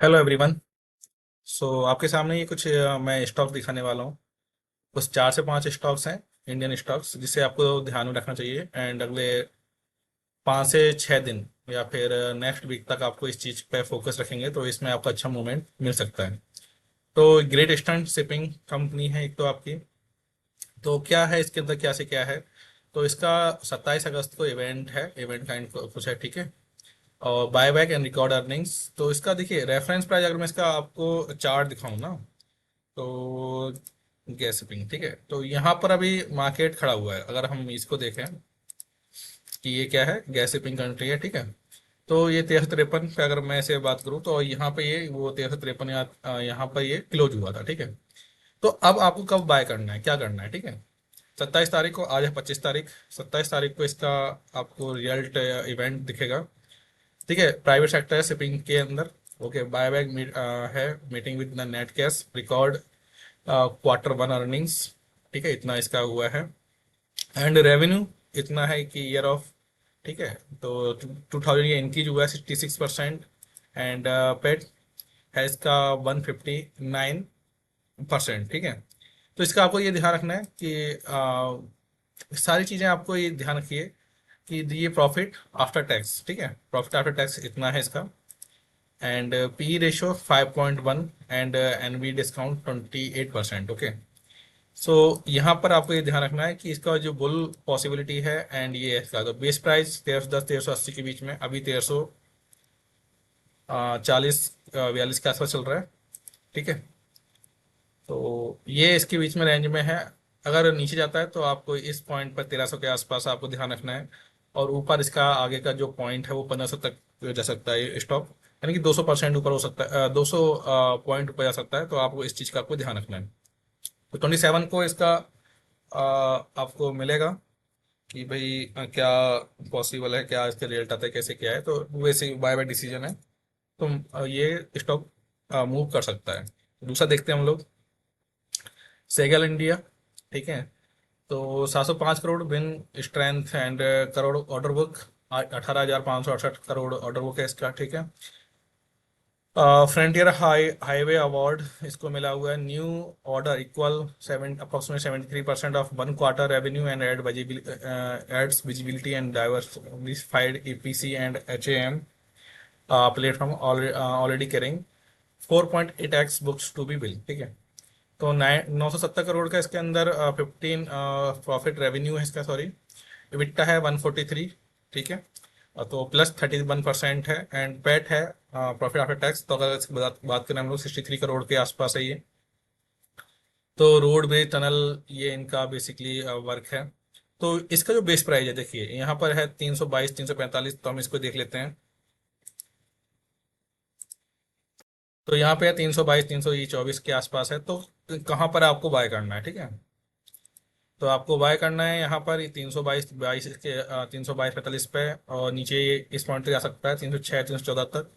Hello everyone. आपके सामने ये कुछ मैं स्टॉक दिखाने वाला हूँ। कुछ 4 से 5 स्टॉक्स हैं, इंडियन स्टॉक्स, जिसे आपको ध्यान में रखना चाहिए एंड अगले 5 से 6 दिन या फिर नेक्स्ट वीक तक आपको इस चीज़ पे फोकस रखेंगे तो इसमें आपको अच्छा मूवमेंट मिल सकता है। तो ग्रेट ईस्टर्न शिपिंग कंपनी है एक तो आपकी। तो क्या है इसके अंदर, क्या से क्या है। तो इसका 27 अगस्त को इवेंट है, इवेंट काइंड कुछ है, ठीक है। और buy back and record earnings, तो इसका देखिए रेफरेंस प्राइस, अगर मैं इसका आपको चार्ट दिखाऊं ना, तो गैसिपिंग, ठीक है। तो यहाँ पर अभी मार्केट खड़ा हुआ है, अगर हम इसको देखें कि ये क्या है, गैसिपिंग कंट्री है, ठीक है। तो ये 1353 पे अगर मैं से बात करूँ तो यहाँ पे ये वो 1353 यहाँ पर ये क्लोज हुआ था, ठीक है। तो अब आपको कब बाय करना है, क्या करना है, ठीक है। 27 तारीख को, आज है 25 तारीख, 27 तारीख को इसका आपको रिजल्ट इवेंट दिखेगा, ठीक है। प्राइवेट सेक्टर है शिपिंग के अंदर। ओके, बाय बैक है, meeting with the net cash record Q1 earnings, ठीक है, इतना इसका हुआ है। एंड रेवेन्यू इतना है कि ईयर ऑफ, ठीक है। तो 2000 ये इंक्रीज हुआ है 66%। एंड पेट है इसका 159%, ठीक है। तो इसका आपको ये ध्यान रखना है कि सारी चीज़ें आपको ये ध्यान रखिए कि ये प्रॉफिट आफ्टर टैक्स, ठीक है, प्रॉफिट आफ्टर टैक्स इतना है इसका। And P ratio 5.1 and N V discount 28%, okay. So यहाँ पर आपको ये ध्यान रखना है कि इसका जो बुल पॉसिबिलिटी है एंड ये है इसका, तो बेस प्राइस 1310 1380 के बीच में, अभी 1340 42 के आसपास चल रहा है, ठीक है। तो ये इसके बीच में रेंज में है। अगर नीचे जाता है तो आपको इस पॉइंट पर 1300 के आसपास आपको ध्यान रखना है। और ऊपर इसका आगे का जो पॉइंट है वो 1500 तक जा सकता है ये स्टॉक, यानी कि 200% ऊपर हो सकता है, 200 पॉइंट ऊपर जा सकता है। तो आपको इस चीज़ का आपको ध्यान रखना है। तो 27 को इसका आपको मिलेगा कि भाई क्या पॉसिबल है, क्या इसके रिजल्ट आता है, कैसे क्या है। तो वैसे बाय बाय डिसीजन है, तो ये स्टॉक मूव कर सकता है। दूसरा देखते हैं हम लोग, सेगल इंडिया, ठीक है। तो 705 करोड़ बिन strength and crore order book, 18,568 crore order book है इसका, ठीक है। फ्रंटियर हाईवे अवार्ड इसको मिला हुआ है, new order equal 73% of 1 quarter revenue and adds visibility and diversified EPC and HAM platform already carrying 4.8x books to be bill, ठीक है। तो 970 करोड़ का इसके अंदर 15 प्रॉफिट रेवेन्यू है इसका, सॉरी, इबिट्टा है 143, ठीक है। तो प्लस 31% है। एंड पेट है प्रॉफिट आफ्टर टैक्स, तो अगर इसकी बात करें हम लोग 63 करोड़ के आसपास है ये। तो रोड ब्रिज टनल, ये इनका बेसिकली वर्क है। तो इसका जो बेस प्राइस है देखिए यहाँ पर है 322 345, तो हम इसको देख लेते हैं। तो यहाँ पे है 322 324 के आसपास है। तो कहाँ पर आपको बाय करना है, ठीक है। तो आपको बाय करना है यहाँ पर 322 के 322 45 पे, और नीचे ये इस पॉइंट तक जा सकता है 306 314 तक।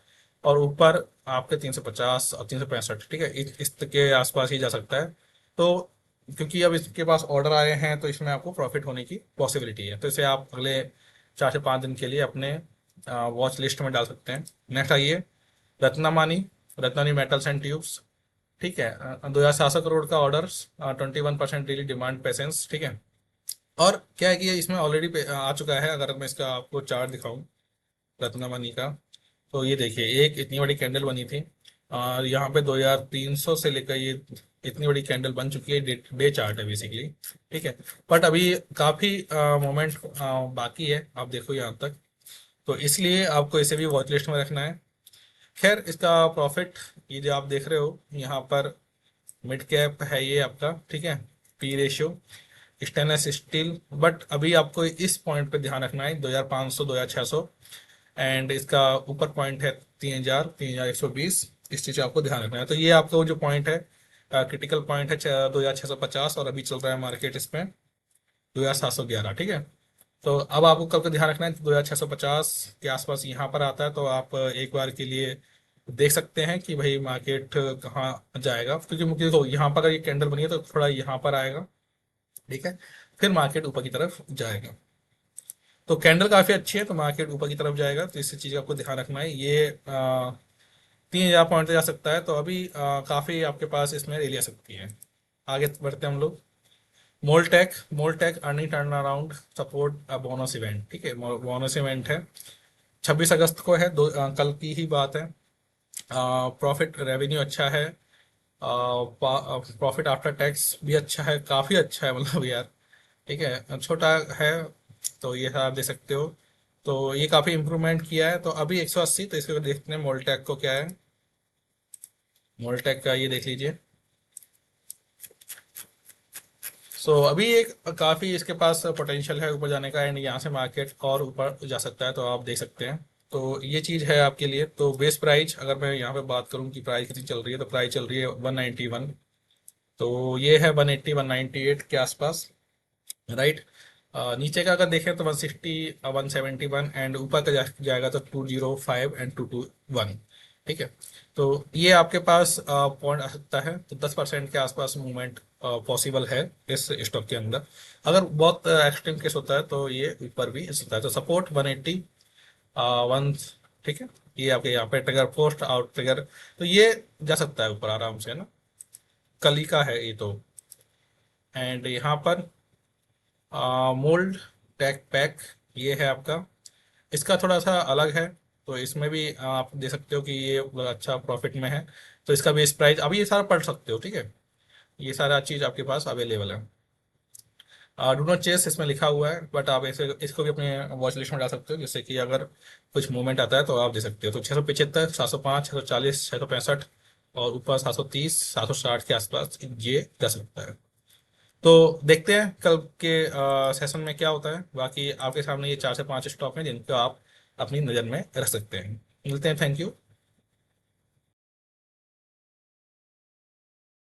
और ऊपर आपके 350 और 365, ठीक है, इस तक के आसपास ही जा सकता है। तो क्योंकि अब इसके पास ऑर्डर आए हैं तो इसमें आपको प्रॉफिट होने की पॉसिबिलिटी है, तो इसे आप अगले 4 से 5 दिन के लिए अपने वॉच लिस्ट में डाल सकते हैं। नेक्स्ट आइए, रत्नामानी, रत्नानी मेटल्स एंड ट्यूब्स, ठीक है। 2,700 करोड़ का ऑर्डर, 21% डेली डिमांड पेशेंस, ठीक है। और क्या है कि ये इसमें ऑलरेडी आ चुका है। अगर मैं इसका आपको चार्ट दिखाऊं रत्नमणि का, तो ये देखिए एक इतनी बड़ी कैंडल बनी थी, और यहाँ पे 2,300 से लेकर ये इतनी बड़ी कैंडल बन चुकी है। डे चार्ट है बेसिकली, ठीक है। बट अभी काफ़ी मोमेंट बाकी है, आप देखो यहाँ तक। तो इसलिए आपको इसे भी वॉच लिस्ट में रखना है। खैर, इसका प्रॉफिट ये जो आप देख रहे हो यहाँ पर, मिड कैप है ये आपका, ठीक है। P ratio, stainless steel, but अभी आपको इस पॉइंट पे ध्यान रखना है 2,500 2,600। एंड इसका ऊपर पॉइंट है 3,000 3,120, इस चीज़ का आपको ध्यान रखना है। तो ये आपका वो जो पॉइंट है, क्रिटिकल पॉइंट है 2,650, और अभी चल रहा है मार्केट इसमें 2,711, ठीक है। तो अब आपको कल का ध्यान रखना है 2,650 के आसपास यहाँ पर आता है, तो आप एक बार के लिए देख सकते हैं कि भाई मार्केट कहाँ जाएगा। क्योंकि मुझे देखो यहाँ पर अगर ये कैंडल बनी है तो थोड़ा यहाँ पर आएगा, ठीक है, फिर मार्केट ऊपर की तरफ जाएगा। तो कैंडल काफ़ी अच्छी है, तो मार्केट ऊपर की तरफ जाएगा, तो इस चीज़ का आपको ध्यान रखना है। ये 3000 पॉइंट जा सकता है, तो अभी काफ़ी आपके पास इसमें रैली आ सकती है। आगे बढ़ते हैं हम लोग। मोलटेक earning turn around support bonus event, ठीक है, बोनस इवेंट है 26 अगस्त को है, कल की ही बात है। प्रॉफिट रेवेन्यू अच्छा है, प्रॉफिट आफ्टर टैक्स भी अच्छा है, काफ़ी अच्छा है मतलब यार, ठीक है, छोटा है। तो ये आप देख सकते हो, तो ये काफ़ी इम्प्रूवमेंट किया है। तो अभी 180, तो इसको देखते हैं मोलटेक को क्या है। मोलटेक का ये देख लीजिए। सो अभी एक काफ़ी इसके पास पोटेंशियल है ऊपर जाने का, एंड यहाँ से मार्केट और ऊपर जा सकता है, तो आप देख सकते हैं। तो ये चीज़ है आपके लिए। तो बेस प्राइस अगर मैं यहाँ पे बात करूँ कि प्राइस कितनी चल रही है, तो प्राइस चल रही है 191। तो ये है 180 198 के आसपास, राइट। नीचे का अगर देखें तो 160 171, एंड ऊपर का जाएगा तो 205 एंड 221, ठीक है। तो ये आपके पास पॉइंट आ सकता है, तो 10% के आसपास मूवमेंट पॉसिबल है इस स्टॉक के अंदर। अगर बहुत एक्सट्रीम केस होता है तो ये ऊपर भी सकता है। तो सपोर्ट 180 वन, ठीक है। ये आपके यहाँ पे ट्रिगर, पोस्ट आउट ट्रिगर, तो ये जा सकता है ऊपर आराम से ना, कल ही का है ये तो। एंड यहाँ पर मोल्ड टैक पैक, ये है आपका, इसका थोड़ा सा अलग है। तो इसमें भी आप दे सकते हो कि ये अच्छा प्रॉफिट में है। तो इसका बेस प्राइस अभी ये सारा पढ़ सकते हो, ठीक है, ये सारा चीज़ आपके पास अवेलेबल है। डू नॉट चेस इसमें लिखा हुआ है, बट आप ऐसे इसको भी अपने वॉच लिस्ट में डाल सकते हो, जिससे कि अगर कुछ मूवमेंट आता है तो आप दे सकते हो। तो 675, 705, 640, 665, और ऊपर 730, 760 के आसपास ये जा सकता है। तो देखते हैं कल के सेशन में क्या होता है। बाकी आपके सामने ये 4 से 5 स्टॉक हैं जिनको आप अपनी नज़र में रख सकते हैं। मिलते हैं, थैंक यू।